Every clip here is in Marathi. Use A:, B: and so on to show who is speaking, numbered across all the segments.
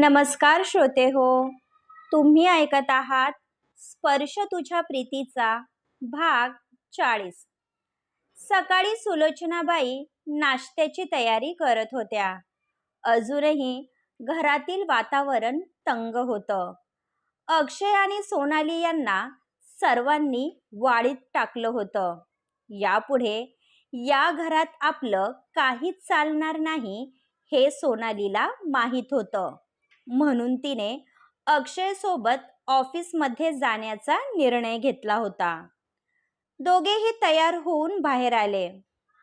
A: नमस्कार श्रोते हो, तुम्ही ऐकत आहात स्पर्श तुझ्या प्रीतीचा भाग 40. सकाळी सुलोचनाबाई नाश्त्याची तयारी करत होत्या. अजूनही घरातील वातावरण तंग होतं. अक्षय आणि सोनाली यांना सर्वांनी वाळीत टाकलं होतं. यापुढे या घरात आपलं काहीच चालणार नाही हे सोनालीला माहीत होतं. म्हणून तिने अक्षय सोबत ऑफिसमध्ये जाण्याचा निर्णय घेतला होता. दोघेही तयार होऊन बाहेर आले,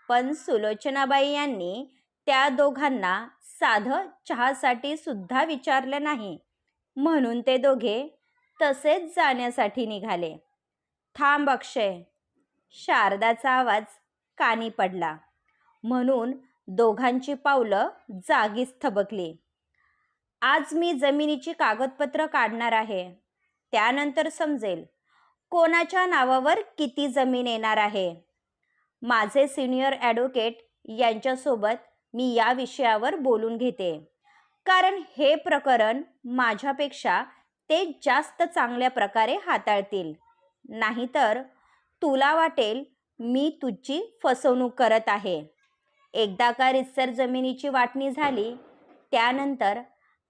A: पण सुलोचनाबाई यांनी त्या दोघांना साधं चहासाठी सुद्धा विचारलं नाही. म्हणून ते दोघे तसेच जाण्यासाठी निघाले. थांब अक्षय, शारदाचा आवाज कानी पडला. म्हणून दोघांची पावलं जागीच थबकली. आज मी जमिनीची कागदपत्र काढणार आहे. त्यानंतर समजेल कोणाच्या नावावर किती जमीन येणार आहे. माझे सिनियर ॲडव्होकेट यांच्यासोबत मी या विषयावर बोलून घेते, कारण हे प्रकरण माझ्यापेक्षा ते जास्त चांगल्या प्रकारे हाताळतील. नाहीतर तुला वाटेल मी तुझी फसवणूक करत आहे. एकदा का रितसर जमिनीची वाटणी झाली, त्यानंतर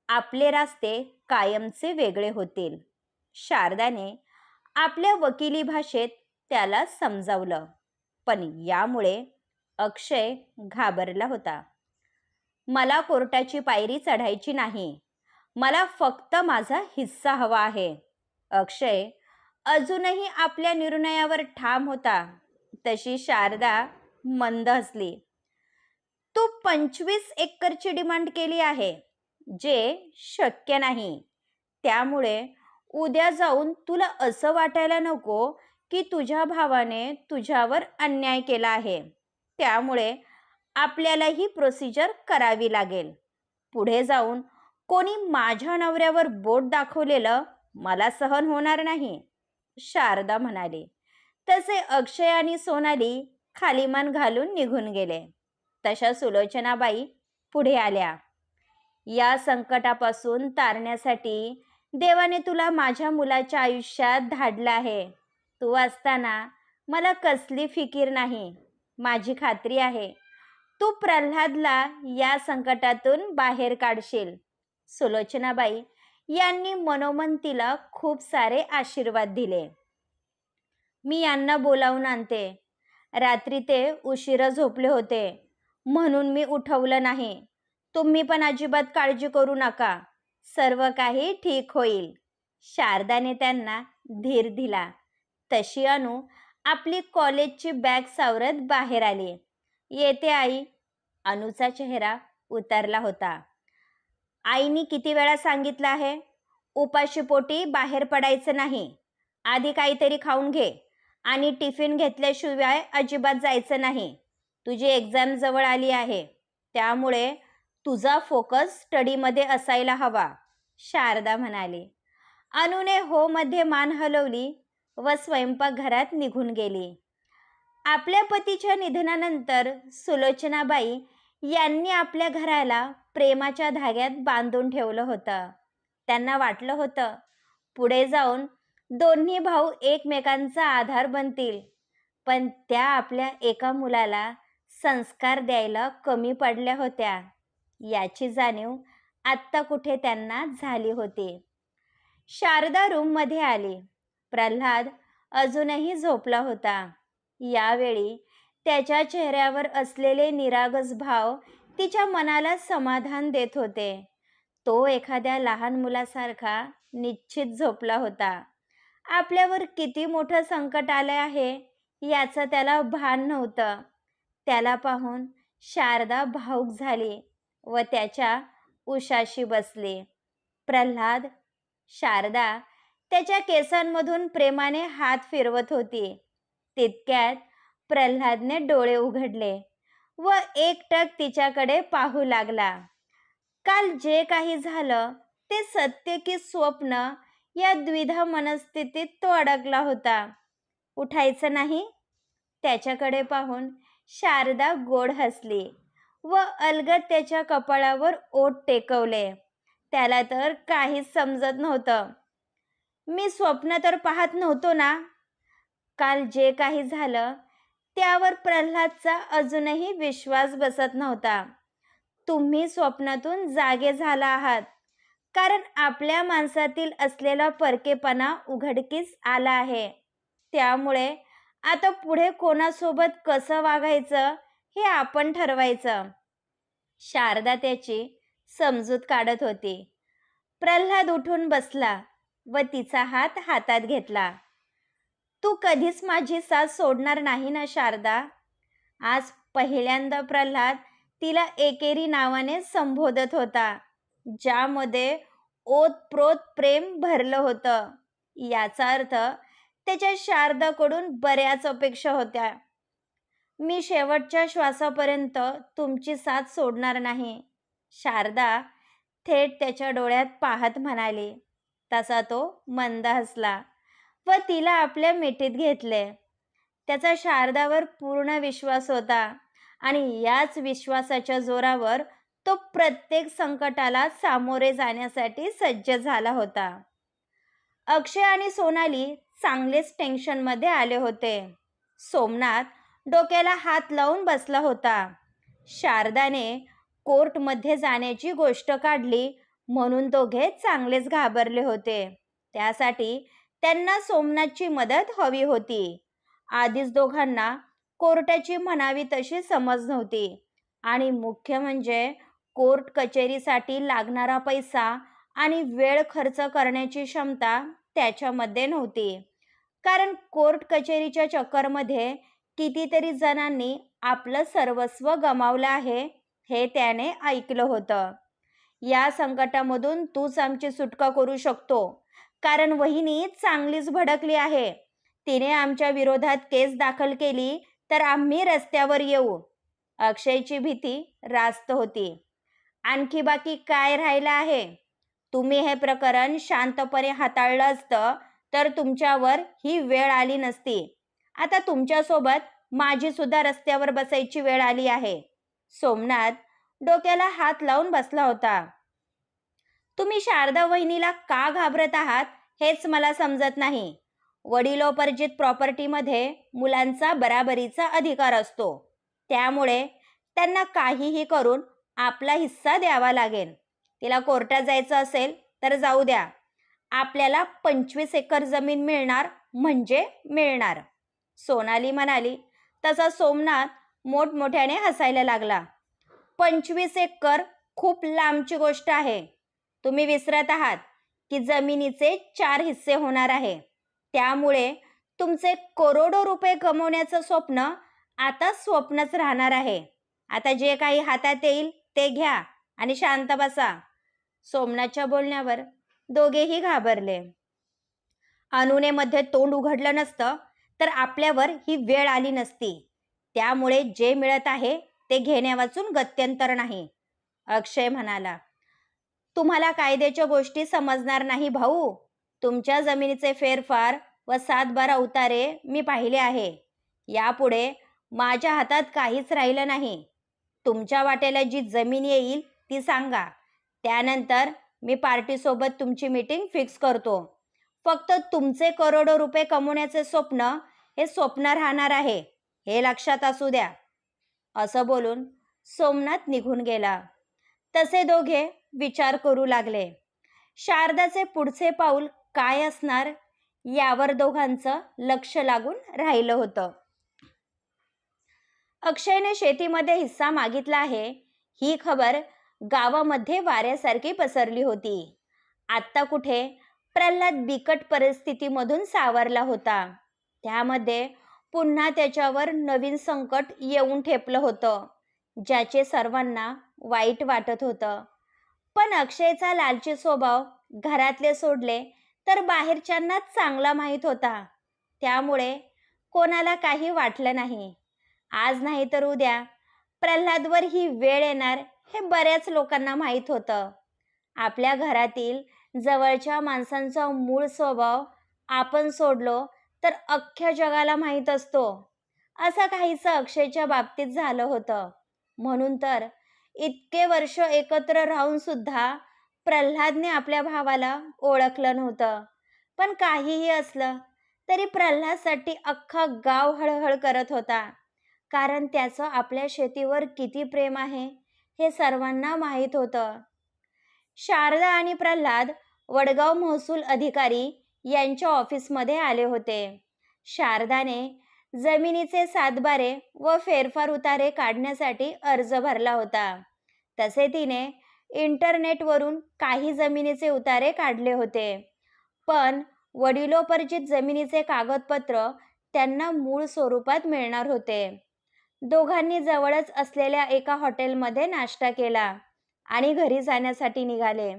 A: आपले रास्ते कायमचे वेगळे होतील. शारदाने आपल्या वकिली भाषेत त्याला समजावलं, पण यामुळे अक्षय घाबरला होता. मला कोर्टाची पायरी चढायची नाही, मला फक्त माझा हिस्सा हवा आहे. अक्षय अजूनही आपल्या निर्णयावर ठाम होता. तशी शारदा मंद हसली. तू 25 एकरची डिमांड केली आहे, जे शक्य नाही. त्यामुळे उद्या जाऊन तुला असं वाटायला नको की तुझ्या भावाने तुझ्यावर अन्याय केला आहे. त्यामुळे आपल्याला ही प्रोसिजर करावी लागेल. पुढे जाऊन कोणी माझ्या नवऱ्यावर बोट दाखवलेलं मला सहन होणार नाही, शारदा म्हणाली. तसे अक्षय आणि सोनाली खाली मान घालून निघून गेले. तशा सुलोचनाबाई पुढे आल्या. या संकटापासून तारण्यासाठी देवाने तुला माझ्या मुलाच्या आयुष्यात धाडलं आहे. तू असताना मला कसली फिकीर नाही. माझी खात्री आहे तू प्रल्हादला या संकटातून बाहेर काढशील. सुलोचनाबाई यांनी मनोमन तिला खूप सारे आशीर्वाद दिले. मी यांना बोलावून आणते. रात्री ते उशिरा झोपले होते, म्हणून मी उठवलं नाही. तुम्ही पण अजिबात काळजी करू नका, सर्व काही ठीक होईल. शारदाने त्यांना धीर दिला. तशी अनु आपली कॉलेजची बॅग सावरत बाहेर आली. येते आई. अनुचा चेहरा उतरला होता. आईनी किती वेळा सांगितलं आहे, उपाशीपोटी बाहेर पडायचं नाही. आधी काहीतरी खाऊन घे आणि टिफिन घेतल्याशिवाय अजिबात जायचं नाही. तुझी एक्झाम जवळ आली आहे, त्यामुळे तुझा फोकस स्टडीमध्ये असायला हवा, शारदा म्हणाली. अनुने हो मध्ये मान हलवली व स्वयंपाकघरात निघून गेली. आपल्या पतीच्या निधनानंतर सुलोचनाबाई यांनी आपल्या घराला प्रेमाच्या धाग्यात बांधून ठेवलं होतं. त्यांना वाटलं होतं पुढे जाऊन दोन्ही भाऊ एकमेकांचा आधार बनतील, पण त्या आपल्या एका मुलाला संस्कार द्यायला कमी पडल्या होत्या, याची जाणीव आत्ता कुठे त्यांना झाली होती. शारदा रूममध्ये आली. प्रल्हाद अजूनही झोपला होता. यावेळी त्याच्या चेहऱ्यावर असलेले निरागस भाव तिच्या मनाला समाधान देत होते. तो एखाद्या लहान मुलासारखा निश्चित झोपला होता. आपल्यावर किती मोठं संकट आलं आहे याचं त्याला भान नव्हतं. त्याला पाहून शारदा भावुक झाली व त्याच्या उशाशी बसली. प्रल्हाद. शारदा त्याच्या केसांमधून प्रेमाने हात फिरवत होती. तितक्यात प्रल्हादने डोळे उघडले व एकटक तिच्याकडे पाहू लागला. काल जे काही झालं ते सत्य की स्वप्न या द्विधा मनस्थितीत तो अडकला होता. उठायचं नाही. त्याच्याकडे पाहून शारदा गोड हसली व अलगद त्याच्या कपाळावर ओठ टेकवले. त्याला तर काहीच समजत नव्हतं. मी स्वप्न तर पाहत नव्हतो ना. काल जे काही झालं त्यावर प्रल्हादचा अजूनही विश्वास बसत नव्हता. तुम्ही स्वप्नातून जागे झाला आहात, कारण आपल्या माणसातील असलेला परकेपणा उघडकीस आला आहे. त्यामुळे आता पुढे कोणासोबत कसं वागायचं हे आपण ठरवायचं. शारदा त्याची समजूत काढत होती. प्रल्हाद उठून बसला व तिचा हात हातात घेतला. तू कधीच माझी साथ सोडणार नाही ना शारदा? आज पहिल्यांदा प्रल्हाद तिला एकेरी नावाने संबोधत होता, ज्यामध्ये ओतप्रोत प्रेम भरलं होतं. याचा अर्थ त्याच्या शारदाकडून बऱ्याच अपेक्षा होत्या. मी शेवटच्या श्वासापर्यंत तुमची साथ सोडणार नाही, शारदा थेट त्याच्या डोळ्यात पाहत म्हणाली. तसा तो मंद हसला व तिला आपल्या मिठीत घेतले. त्याचा शारदावर पूर्ण विश्वास होता आणि याच विश्वासाच्या जोरावर तो प्रत्येक संकटाला सामोरे जाण्यासाठी सज्ज झाला होता. अक्षय आणि सोनाली चांगलेच टेन्शनमध्ये आले होते. सोमनाथ डोक्याला हात लावून बसला होता. शारदाने कोर्टमध्ये जाण्याची गोष्ट काढली म्हणून दोघे चांगलेच घाबरले होते. त्यासाठी त्यांना सोमनाथची मदत हवी होती. आधीच दोघांना कोर्टाची म्हणावी तशी समज नव्हती आणि मुख्य म्हणजे कोर्ट कचेरीसाठी लागणारा पैसा आणि वेळ खर्च करण्याची क्षमता त्याच्यामध्ये नव्हती. कारण कोर्ट कचेरीच्या चक्करमध्ये कितीतरी जणांनी आपलं सर्वस्व गमावलं आहे हे त्याने ऐकलं होतं. या संकटामधून तूच आमची सुटका करू शकतो, कारण वहिनी चांगलीच भडकली आहे. तिने आमच्या विरोधात केस दाखल केली तर आम्ही रस्त्यावर येऊ. अक्षयची भीती रास्त होती. आणखी बाकी काय राहिलं आहे? तुम्ही हे प्रकरण शांतपणे हाताळलं असतं तर तुमच्यावर ही वेळ आली नसती. आता तुमच्यासोबत माझी सुद्धा रस्त्यावर बसायची वेळ आली आहे. सोमनाथ डोक्याला हात लावून बसला होता. तुम्ही शारदा वहिनीला का घाबरत आहात हेच मला समजत नाही. वडिलोपार्जित प्रॉपर्टीमध्ये मुलांचा बराबरीचा अधिकार असतो. त्यामुळे त्यांना काहीही करून आपला हिस्सा द्यावा लागेल. तिला कोर्टात जायचं असेल तर जाऊ द्या. आपल्याला 25 एकर जमीन मिळणार म्हणजे मिळणार, सोनाली म्हणाली. तसा सोमनाथ मोठमोठ्याने हसायला लागला. 25 एकर खूप लांबची गोष्ट आहे. तुम्ही विसरत आहात की जमिनीचे 4 हिस्से होणार आहे. त्यामुळे तुमचे करोडो रुपये कमवण्याचं स्वप्न आता स्वप्नच राहणार आहे. आता जे काही हातात येईल ते घ्या आणि शांत बसा. सोमनाथच्या बोलण्यावर दोघेही घाबरले. अनुने मध्ये तोंड उघडलं नसतं तर आपल्यावर ही वेळ आली नसती. त्यामुळे जे मिळत आहे ते घेण्या वाचून गत्यंतर नाही, अक्षय म्हणाला. तुम्हाला कायद्याच्या गोष्टी समजणार नाही भाऊ. तुमच्या जमिनीचे फेरफार व 7-12 उतारे मी पाहिले आहे. यापुढे माझ्या हातात काहीच राहिलं नाही. तुमच्या वाट्याला जी जमीन येईल ती सांगा. त्यानंतर मी पार्टीसोबत तुमची मीटिंग फिक्स करतो. फक्त तुमचे करोडो रुपये कमवण्याचे स्वप्न हे स्वप्न राहणार आहे, हे लक्षात असू द्या. असं बोलून सोमनाथ निघून गेला. तसे दोघे विचार करू लागले. शारदाचे पुढचे पाऊल काय असणार यावर दोघांचं लक्ष लागून राहिलं होतं. अक्षयने शेतीमध्ये हिस्सा मागितला आहे ही खबर गावामध्ये वाऱ्यासारखी पसरली होती. आत्ता कुठे प्रल्हाद बिकट परिस्थितीमधून सावरला होता. त्यामध्ये पुन्हा त्याच्यावर नवीन संकट येऊन ठेपलं होतं, ज्याचे सर्वांना वाईट वाटत होतं. पण अक्षयचा लालची स्वभाव घरातले सोडले तर बाहेरच्यांना चांगला माहीत होता. त्यामुळे कोणाला काही वाटलं नाही. आज नाही तर उद्या प्रल्हादवर ही वेळ येणार हे बऱ्याच लोकांना माहीत होतं. आपल्या घरातील जवळच्या माणसांचा मूळ स्वभाव आपण सोडलो तर अख्ख्या जगाला माहीत असतो. असं काहीसं अक्षयच्या बाबतीत झालं होतं. म्हणून तर इतके वर्ष एकत्र राहून सुद्धा प्रल्हादने आपल्या भावाला ओळखलं नव्हतं. पण काहीही असलं तरी प्रल्हादसाठी अख्खा गाव हळहळ करत होता. कारण त्याचं आपल्या शेतीवर किती प्रेम आहे हे सर्वांना माहीत होतं. शारदा आणि प्रल्हाद वडगाव महसूल अधिकारी यांच्या ऑफिसमध्ये आले होते. शारदाने जमिनीचे सातबारे व फेरफार उतारे काढण्यासाठी अर्ज भरला होता. तसे तिने इंटरनेटवरून काही जमिनीचे उतारे काढले होते. पण वडिलोपर्जित जमिनीचे कागदपत्र त्यांना मूळ स्वरूपात मिळणार होते. दोघांनी जवळच असलेल्या एका हॉटेलमध्ये नाश्ता केला आणि घरी जाण्यासाठी निघाले.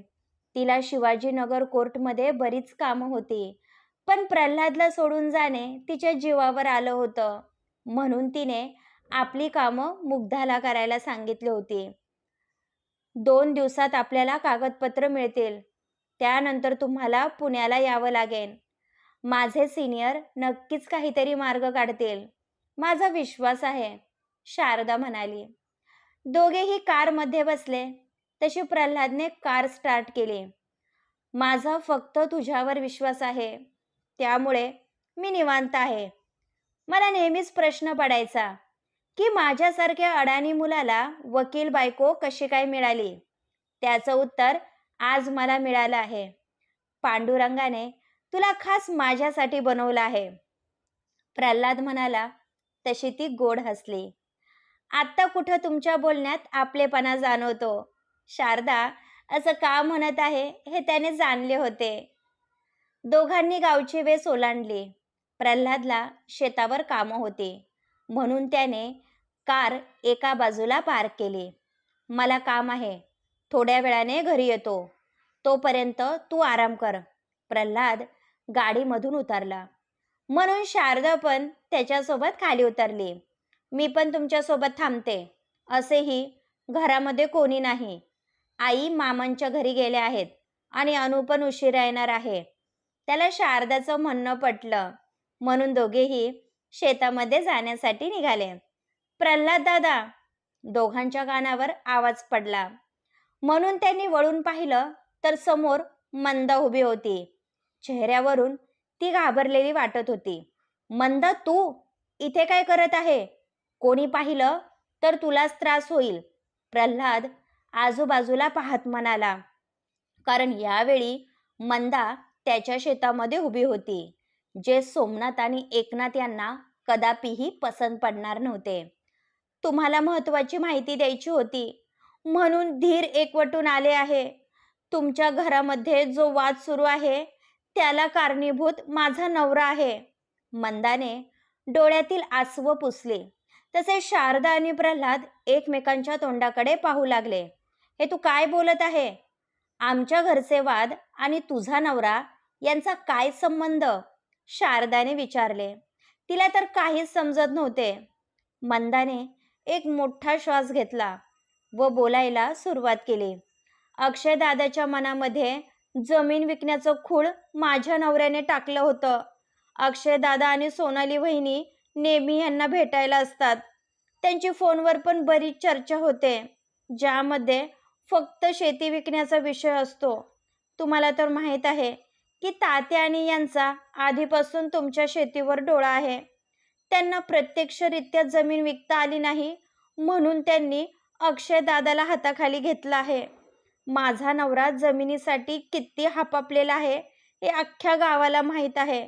A: तिला शिवाजीनगर कोर्टमध्ये बरीच कामं होती. पण प्रल्हादला सोडून जाणे तिच्या जीवावर आलं होतं. म्हणून तिने आपली कामं मुग्धाला करायला सांगितली होती. 2 दिवसात आपल्याला कागदपत्र मिळतील. त्यानंतर तुम्हाला पुण्याला यावं लागेल. माझे सिनियर नक्कीच काहीतरी मार्ग काढतील. माझा विश्वास आहे, शारदा म्हणाली. दोघेही कारमध्ये बसले. तशी प्रल्हादने कार स्टार्ट केली. माझा फक्त तुझ्यावर विश्वास आहे, त्यामुळे मी निवांत आहे. मला नेहमीच प्रश्न पडायचा की माझ्यासारख्या अडाणी मुलाला वकील बायको कशी काय मिळाली. त्याचं उत्तर आज मला मिळालं आहे. पांडुरंगाने तुला खास माझ्यासाठी बनवलं आहे, प्रल्हाद म्हणाला. तशी ती गोड हसली. आत्ता कुठं तुमच्या बोलण्यात आपलेपणा जाणवतो. शारदा असं का म्हणत आहे हे त्याने जाणले होते. दोघांनी गावची वेस ओलांडली. प्रल्हादला शेतावर कामं होती म्हणून त्याने कार एका बाजूला पार्क केली. मला काम आहे, थोड्या वेळाने घरी येतो, तोपर्यंत तू आराम कर. प्रल्हाद गाडीमधून उतरला. म्हणून शारदा पण त्याच्यासोबत खाली उतरली. मी पण तुमच्यासोबत थांबते. असेही घरामध्ये कोणी नाही. आई मामांच्या घरी गेल्या आहेत आणि अनु पण उशिरा येणार आहे. त्याला शारदाचं म्हणणं पटलं. म्हणून दोघेही शेतामध्ये जाण्यासाठी निघाले. प्रल्हाद दादा, दोघांच्या कानावर आवाज पडला. म्हणून त्यांनी वळून पाहिलं तर समोर मंदा उभी होती. चेहऱ्यावरून ती घाबरलेली वाटत होती. मंदा, तू इथे काय करत आहे? कोणी पाहिलं तर तुलाच त्रास होईल, प्रल्हाद आजूबाजूला पाहत म्हणाला. कारण यावेळी मंदा त्याच्या शेतामध्ये उभी होती, जे सोमनाथ आणि एकनाथ यांना कदापिही पसंत पडणार नव्हते. तुम्हाला महत्वाची माहिती द्यायची होती म्हणून धीर एकवटून आले आहे. तुमच्या घरामध्ये जो वाद सुरू आहे त्याला कारणीभूत माझा नवरा आहे. मंदाने डोळ्यातील आसवं पुसले. तसे शारदा आणि प्रल्हाद एकमेकांच्या तोंडाकडे पाहू लागले. हे तू काय बोलत आहे? आमच्या घरचे वाद आणि तुझा नवरा यांचा काय संबंध? शारदाने विचारले. तिला तर काहीच समजत नव्हते. मंदाने एक मोठा श्वास घेतला व बोलायला सुरुवात केली. अक्षय दादाच्या मनामध्ये जमीन विकण्याचं खूळ माझ्या नवऱ्याने टाकलं होतं. अक्षय दादा आणि सोनाली वहिनी नेहमी यांना भेटायला असतात. त्यांची फोनवर पण बरीच चर्चा होते, ज्यामध्ये फक्त शेती विकण्याचा विषय असतो. तुम्हाला तर माहीत आहे की तात्या आणि यांचा आधीपासून तुमच्या शेतीवर डोळा आहे. त्यांना प्रत्यक्षरित्या जमीन विकता आली नाही म्हणून त्यांनी अक्षय दादाला हाताखाली घेतलं आहे. माझा नवरा जमिनीसाठी किती हापापलेला आहे हे अख्ख्या गावाला माहीत आहे.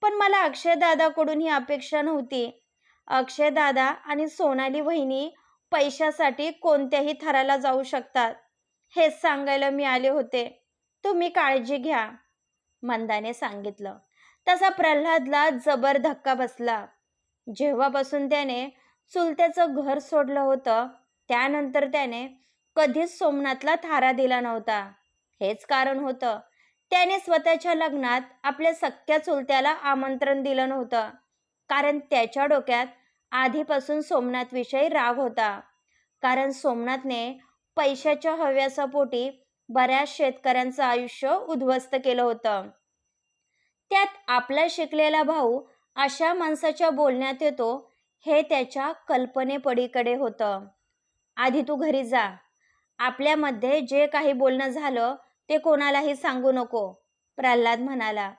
A: पण मला अक्षय दादाकडून ही अपेक्षा नव्हती. अक्षय दादा आणि सोनाली वहिनी पैशासाठी कोणत्याही थराला जाऊ शकतात, हेच सांगायला मी आले होते. तुम्ही काळजी घ्या, मंदाने सांगितलं. तसा प्रल्हादला जबर धक्का बसला. जेव्हापासून त्याने चुलत्याचं घर सोडलं होतं त्यानंतर त्याने कधीच सोमनाथला थारा दिला नव्हता. हेच कारण होतं त्याने स्वतःच्या लग्नात आपल्या सख्ख्या चुलत्याला आमंत्रण दिलं नव्हतं. कारण त्याच्या डोक्यात आधीपासून सोमनाथविषयी राग होता. कारण सोमनाथने पैशाच्या हव्यासापोटी बऱ्याच शेतकऱ्यांचं आयुष्य उद्ध्वस्त केलं होतं. त्यात आपला शिकलेला भाऊ अशा माणसाच्या बोलण्यात येतो हे त्याच्या कल्पनेपलीकडे होतं. आधी तू घरी जा. आपल्यामध्ये जे काही बोलणं झालं ते कोणालाही सांगू नको, प्रल्हाद म्हणाला.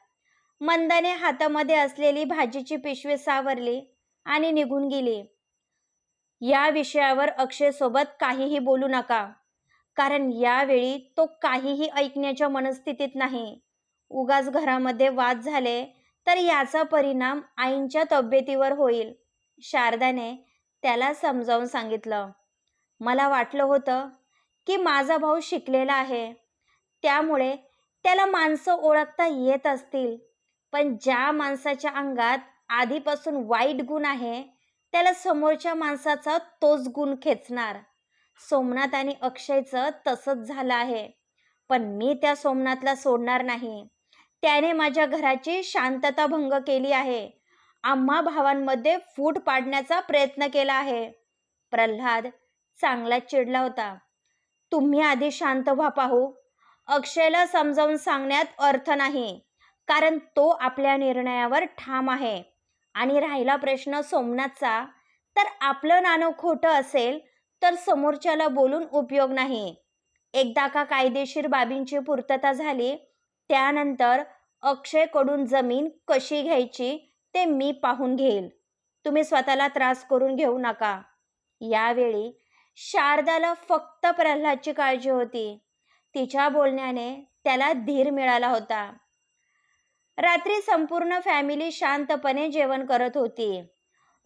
A: मंदाने हातामध्ये असलेली भाजीची पिशवी सावरली आणि निघून गेली. या विषयावर अक्षयसोबत काहीही बोलू नका, कारण यावेळी तो काहीही ऐकण्याच्या मनस्थितीत नाही. उगाच घरामध्ये वाद झाले तर याचा परिणाम आईंच्या तब्येतीवर होईल. शारदाने त्याला समजावून सांगितलं. मला वाटलं होतं की माझा भाऊ शिकलेला आहे, त्यामुळे त्याला माणसं ओळखता येत असतील, पण ज्या माणसाच्या अंगात आधीपासून वाईट गुण आहे त्याला समोरच्या माणसाचा तोच गुण खेचणार. सोमनाथ आणि अक्षयचं तसंच झालं आहे, पण मी त्या सोमनाथला सोडणार नाही. त्याने माझ्या घराची शांतता भंग केली आहे. आम्हा भावांमध्ये फूट पाडण्याचा प्रयत्न केला आहे. प्रल्हाद चांगला चिडला होता. तुम्ही आधी शांत व्हा पाहू. अक्षयला समजावून सांगण्यात अर्थ नाही, कारण तो आपल्या निर्णयावर ठाम आहे. आणि राहिला प्रश्न सोमनाथचा, तर आपलं नाणं खोटं असेल तर समोरच्याला बोलून उपयोग नाही. एकदा का कायदेशीर बाबींची पूर्तता झाली, त्यानंतर अक्षयकडून जमीन कशी घ्यायची ते मी पाहून घेईल. तुम्ही स्वतःला त्रास करून घेऊ नका. यावेळी शारदाला फक्त प्रल्हादची काळजी होती. तिच्या बोलण्याने त्याला धीर मिळाला होता. रात्री संपूर्ण फॅमिली शांतपणे जेवण करत होती.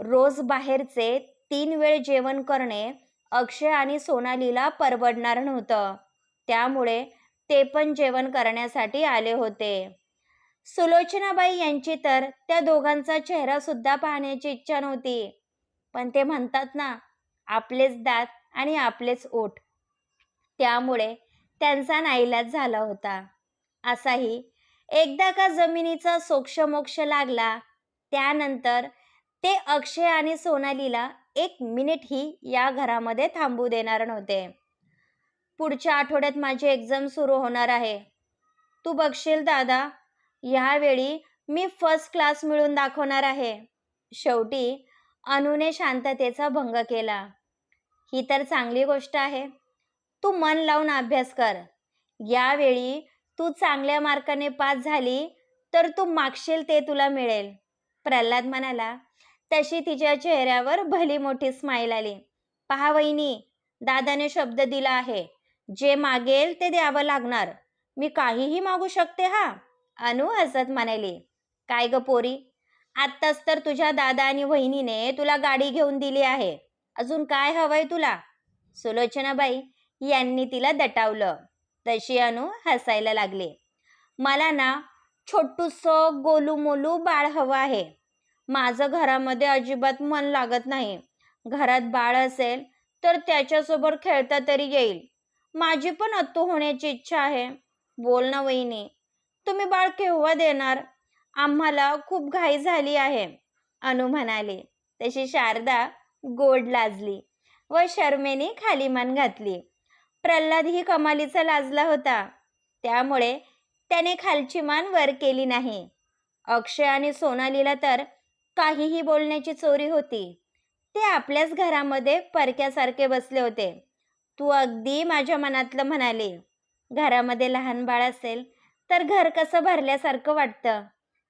A: रोज बाहेरचे 3 वेळ जेवण करणे अक्षय आणि सोनालीला परवडणार नव्हतं, त्यामुळे ते पण जेवण करण्यासाठी आले होते. सुलोचनाबाई यांची तर त्या दोघांचा चेहरा सुद्धा पाहण्याची इच्छा नव्हती, पण ते म्हणतात ना, आपलेच दात आणि आपलेच ओठ, त्यामुळे त्यांचा नाईलाज झाला होता. असाही एकदा का जमिनीचा सोक्षमोक्ष लागला, त्यानंतर ते अक्षय आणि सोनालीला 1 मिनिटही या घरामध्ये थांबू देणार नव्हते. पुढच्या आठवड्यात माझी एक्झाम सुरू होणार आहे. तू बघशील दादा, यावेळी मी फर्स्ट क्लास मिळून दाखवणार आहे. शेवटी अनुने शांततेचा भंग केला. ही तर चांगली गोष्ट आहे. तू मन लावून अभ्यास कर. यावेळी तू चांगल्या मार्काने पास झाली तर तू मागशील ते तुला मिळेल, प्रल्हाद म्हणाला. तशी तिच्या चेहऱ्यावर भली मोठी स्माईल आली. पहा वहिनी, दादाने शब्द दिला आहे, जे मागेल ते द्यावं लागणार. मी काहीही मागू शकते हा, अनु हसत म्हणाली. काय ग पोरी, आत्ताच तर तुझ्या दादा आणि वहिनीने तुला गाडी घेऊन दिली आहे, अजून काय हवंय तुला? सुलोचनाबाई यांनी तिला दटावलं. तशी अनु हसायला लागली. मला ना छोटूसं गोलूमोलू बाळ हवं आहे. माझं घरामध्ये अजिबात मन लागत नाही. घरात बाळ असेल तर त्याच्यासोबत खेळता तरी येईल. माझी पण अत्तू होण्याची इच्छा आहे. बोल ना वहिनी, तुम्ही बाळ केव्हा देणार? आम्हाला खूप घाई झाली आहे, अनु म्हणाली. तशी शारदा गोड लाजली व शर्मेने खाली मान घातली. प्रल्हाद ही कमालीचा लाजला होता, त्यामुळे त्याने खालची मान वर केली नाही. अक्षय आणि सोनालीला तर काहीही बोलण्याची चोरी होती. ते आपल्याच घरामध्ये परक्यासारखे बसले होते. तू अगदी माझ्या मनातलं म्हणाली. घरामध्ये लहान बाळ असेल तर घर कसं भरल्यासारखं वाटतं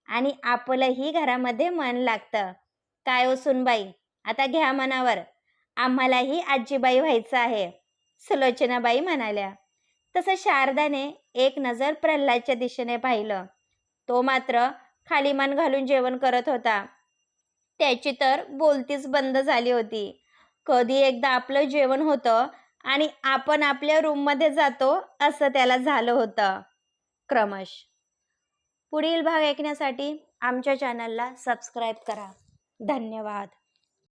A: आणि आपलंही घरामध्ये मन लागतं. काय ओ सुनबाई, आता घ्या मनावर, आम्हालाही आजीबाई व्हायचं आहे, सुलोचनाबाई म्हणाल्या. तसं शारदाने एक नजर प्रल्हादच्या दिशेने पाहिलं. तो मात्र खाली मान घालून जेवण करत होता. त्याची तर बोलतीच बंद झाली होती. कधी एकदा आपलं जेवण होतं आणि आपण आपल्या रूममध्ये जातो असं त्याला झालं होतं. क्रमश. पुढील भाग ऐकण्यासाठी आमच्या चॅनलला सबस्क्राईब करा. धन्यवाद.